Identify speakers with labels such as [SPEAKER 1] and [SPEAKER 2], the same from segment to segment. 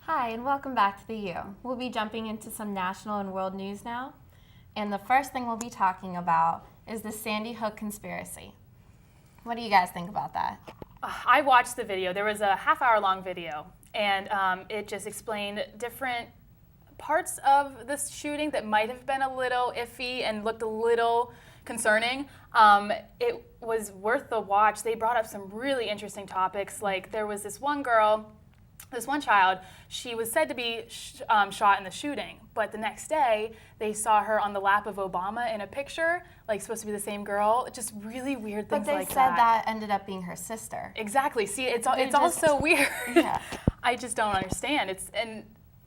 [SPEAKER 1] Hi, and welcome back to The U. We'll be jumping into some national and world news now. And the first thing we'll be talking about is the Sandy Hook conspiracy. What do you guys think about that?
[SPEAKER 2] I watched the video. There was a half-hour-long video, and it just explained different parts of this shooting that might have been a little iffy and looked a little concerning. It was worth the watch. They brought up some really interesting topics. Like there was this one child, she was said to be shot in the shooting, but the next day they saw her on the lap of Obama in a picture, like supposed to be the same girl. Just really weird things like that.
[SPEAKER 1] But they said that ended up being her sister.
[SPEAKER 2] Exactly. See, it's all so weird.
[SPEAKER 1] Yeah.
[SPEAKER 2] I just don't understand.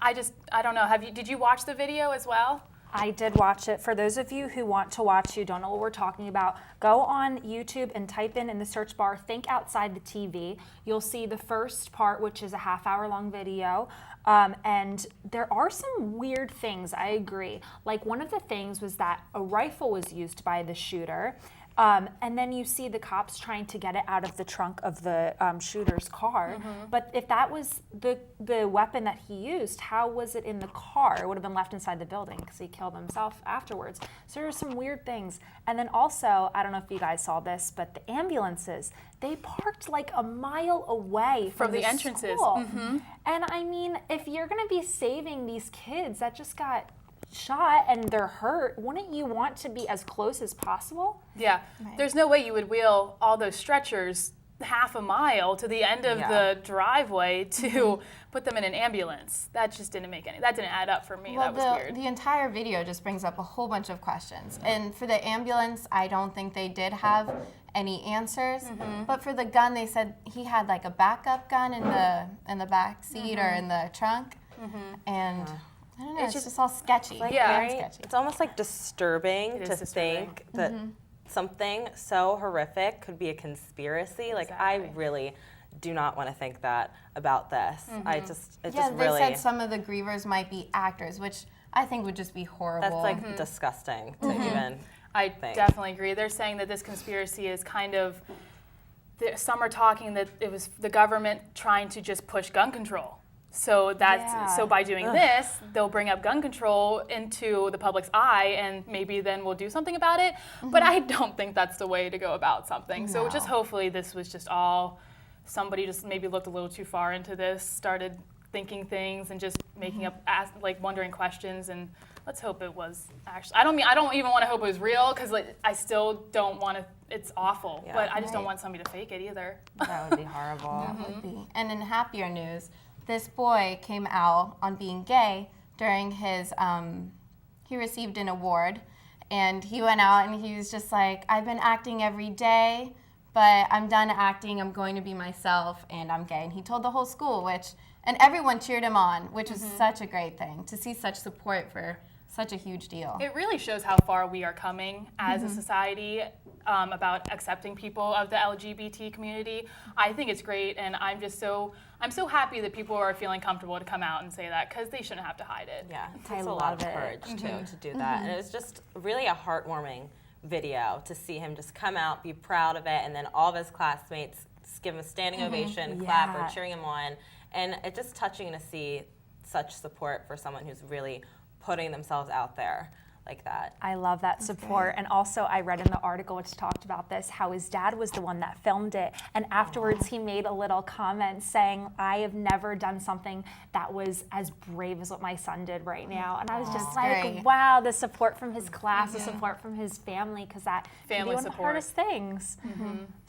[SPEAKER 2] I don't know. Did you watch the video as well?
[SPEAKER 3] I did watch it. For those of you who want to watch, who don't know what we're talking about, go on YouTube and type in the search bar, Think Outside the TV. You'll see the first part, which is a half-hour-long video. And there are some weird things, I agree. Like one of the things was that a rifle was used by the shooter. And then you see the cops trying to get it out of the trunk of the shooter's car. Mm-hmm. But if that was the weapon that he used, how was it in the car? It would have been left inside the building because he killed himself afterwards. So there are some weird things. And then also, I don't know if you guys saw this, but the ambulances, they parked like a mile away from the
[SPEAKER 2] entrances.
[SPEAKER 3] Mm-hmm. And I mean, if you're going to be saving these kids that just got shot and they're hurt, wouldn't you want to be as close as possible?
[SPEAKER 2] Yeah. Right. There's no way you would wheel all those stretchers half a mile to the end of the driveway to put them in an ambulance. That just didn't add up for me.
[SPEAKER 1] Well,
[SPEAKER 2] that was weird.
[SPEAKER 1] The entire video just brings up a whole bunch of questions. And for the ambulance, I don't think they did have any answers. Mm-hmm. But for the gun, they said he had like a backup gun in the back seat or in the trunk. Mm-hmm. And I don't know, it's just all sketchy.
[SPEAKER 4] Like,
[SPEAKER 1] sketchy.
[SPEAKER 4] It's almost like disturbing to think that something so horrific could be a conspiracy. Like, I really do not want to think that about this.
[SPEAKER 1] Mm-hmm. They said some of the grievers might be actors, which I think would just be horrible.
[SPEAKER 4] That's like disgusting to even
[SPEAKER 2] I
[SPEAKER 4] think.
[SPEAKER 2] Definitely agree. They're saying that this conspiracy is kind of, some are talking that it was the government trying to just push gun control. So so by doing this, they'll bring up gun control into the public's eye, and maybe then we'll do something about it. Mm-hmm. But I don't think that's the way to go about something. No. So just hopefully this was just all, somebody just maybe looked a little too far into this, started thinking things and just making up, wondering questions, and let's hope it was actually, I don't even want to hope it was real, because I still don't want to, it's awful, but I just don't want somebody to fake it either.
[SPEAKER 1] That would be horrible. That would be. And in happier news, this boy came out on being gay during his, he received an award, and he went out and he was just like, I've been acting every day, but I'm done acting, I'm going to be myself, and I'm gay. And he told the whole school, and everyone cheered him on, which was such a great thing, to see such support for such a huge deal.
[SPEAKER 2] It really shows how far we are coming as a society about accepting people of the LGBT community. I think it's great, and I'm so happy that people are feeling comfortable to come out and say that, because they shouldn't have to hide it.
[SPEAKER 4] Yeah, it takes a lot of courage too to do that, and it was just really a heartwarming video to see him just come out, be proud of it, and then all of his classmates give him a standing ovation, clap, or cheering him on, and it's just touching to see such support for someone who's really putting themselves out there like that.
[SPEAKER 3] I love that support. And also I read in the article which talked about this, how his dad was the one that filmed it, and afterwards he made a little comment saying, I have never done something that was as brave as what my son did right now. And I was just like,
[SPEAKER 1] great.
[SPEAKER 3] Wow, the support from his class, the support from his family, because that can be one of the
[SPEAKER 2] support.
[SPEAKER 3] hardest things.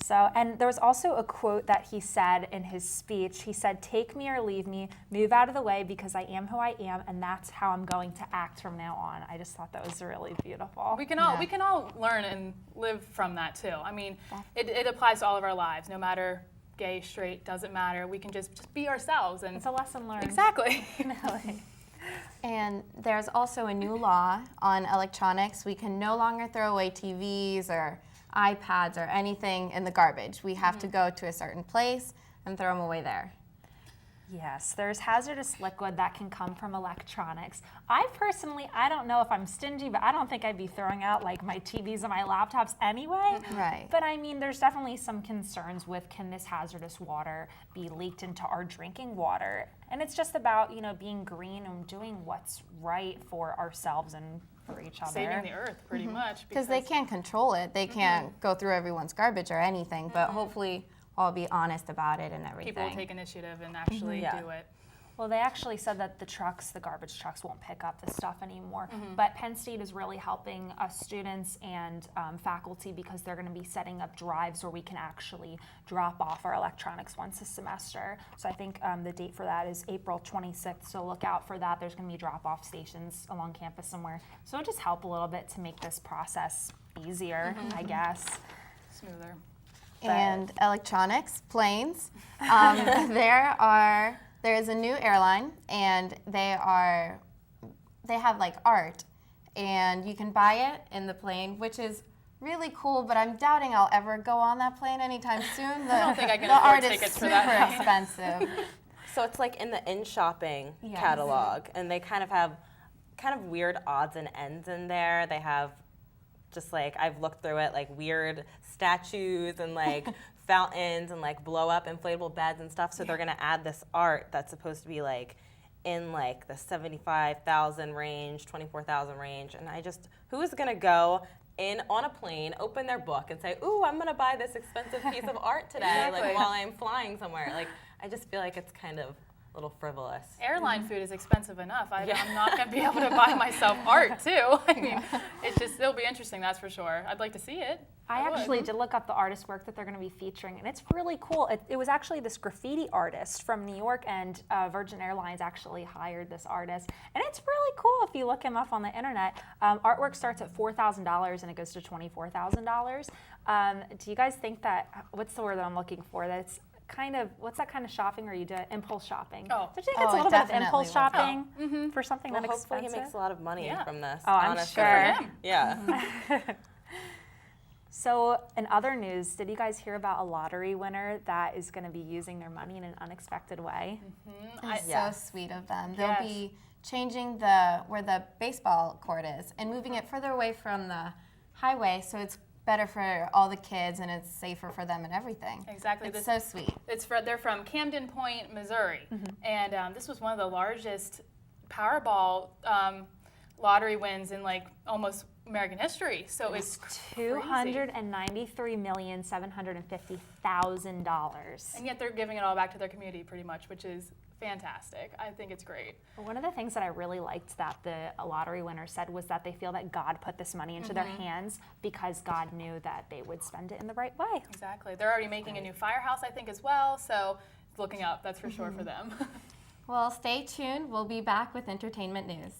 [SPEAKER 3] So, and there was also a quote that he said in his speech. He said, take me or leave me, move out of the way, because I am who I am, and that's how I'm going to act from now on. I just thought that was really beautiful.
[SPEAKER 2] We can all learn and live from that too. I mean, it applies to all of our lives, no matter gay, straight, doesn't matter. We can just be ourselves, and
[SPEAKER 3] it's a lesson learned.
[SPEAKER 2] Exactly.
[SPEAKER 1] And there's also a new law on electronics. We can no longer throw away TVs or iPads or anything in the garbage. We have to go to a certain place and throw them away there.
[SPEAKER 3] Yes, there's hazardous liquid that can come from electronics. I don't know if I'm stingy, but I don't think I'd be throwing out like my TVs and my laptops anyway.
[SPEAKER 1] Right.
[SPEAKER 3] But I mean, there's definitely some concerns with, can this hazardous water be leaked into our drinking water? And it's just about, being green and doing what's right for ourselves and for each other.
[SPEAKER 2] Saving the earth, pretty much.
[SPEAKER 1] Because they can't control it. They can't go through everyone's garbage or anything, but hopefully I'll be honest about it and everything.
[SPEAKER 2] people will take initiative and actually
[SPEAKER 4] Yeah.
[SPEAKER 2] do it.
[SPEAKER 3] Well, they actually said that the garbage trucks won't pick up this stuff anymore. But Penn State is really helping us students and faculty because they're going to be setting up drives where we can actually drop off our electronics once a semester. So I think the date for that is April 26th. So look out for that. There's going to be drop-off stations along campus somewhere. So it'll just help a little bit to make this process easier, I guess.
[SPEAKER 2] Smoother.
[SPEAKER 1] And electronics, planes. There is a new airline, and they have like art, and you can buy it in the plane, which is really cool. But I'm doubting I'll ever go on that plane anytime soon. I
[SPEAKER 2] don't think I can
[SPEAKER 1] the
[SPEAKER 2] afford
[SPEAKER 1] art is
[SPEAKER 2] tickets for
[SPEAKER 1] super
[SPEAKER 2] that.
[SPEAKER 1] expensive.
[SPEAKER 4] So it's like in the in-shopping
[SPEAKER 1] Yes.
[SPEAKER 4] catalog, and they kind of have weird odds and ends in there. They have just like, I've looked through it, like weird statues and like fountains and like blow up inflatable beds and stuff. So they're gonna add this art that's supposed to be like in like the 75,000 range, 24,000 range. And who is gonna go in on a plane, open their book and say, ooh, I'm gonna buy this expensive piece of art today,
[SPEAKER 2] Exactly.
[SPEAKER 4] like while I'm flying somewhere. Like, I just feel like it's kind of a little frivolous.
[SPEAKER 2] Airline food is expensive enough. I'm not going to be able to buy myself art too. I mean, it'll be interesting, that's for sure. I'd like to see it.
[SPEAKER 3] I
[SPEAKER 2] would.
[SPEAKER 3] actually did look up the artist work that they're going to be featuring, and it's really cool. It was actually this graffiti artist from New York, and Virgin Airlines actually hired this artist. And it's really cool if you look him up on the internet. Artwork starts at $4,000 and it goes to $24,000. Do you guys think that, what's the word that I'm looking for? That's what's that kind of shopping where you do impulse shopping?
[SPEAKER 2] Oh.
[SPEAKER 3] Don't you think
[SPEAKER 1] Oh,
[SPEAKER 3] it's a
[SPEAKER 1] it
[SPEAKER 3] little bit of
[SPEAKER 1] definitely
[SPEAKER 3] impulse
[SPEAKER 1] will.
[SPEAKER 3] shopping for something
[SPEAKER 4] Well,
[SPEAKER 3] that
[SPEAKER 4] hopefully
[SPEAKER 3] expensive?
[SPEAKER 4] he makes a lot of money
[SPEAKER 2] Yeah.
[SPEAKER 4] from this.
[SPEAKER 3] Oh, I'm
[SPEAKER 4] honestly.
[SPEAKER 3] sure.
[SPEAKER 4] Yeah.
[SPEAKER 3] So, in other news, did you guys hear about a lottery winner that is going to be using their money in an unexpected way?
[SPEAKER 1] It's
[SPEAKER 4] Yes.
[SPEAKER 1] so sweet of them.
[SPEAKER 2] Yes.
[SPEAKER 1] They'll be changing where the baseball court is and moving it further away from the highway, so it's better for all the kids and it's safer for them and everything.
[SPEAKER 2] Exactly.
[SPEAKER 1] It's so sweet.
[SPEAKER 2] They're from Camden Point, Missouri, and this was one of the largest Powerball lottery wins in like almost American history. So it's crazy.
[SPEAKER 3] $293,750,000.
[SPEAKER 2] And yet they're giving it all back to their community pretty much, which is fantastic. I think it's great.
[SPEAKER 3] One of the things that I really liked that the lottery winner said was that they feel that God put this money into their hands because God knew that they would spend it in the right way.
[SPEAKER 2] Exactly. They're already making a new firehouse, I think, as well. So it's looking up, that's for sure for them.
[SPEAKER 1] Well, stay tuned. We'll be back with entertainment news.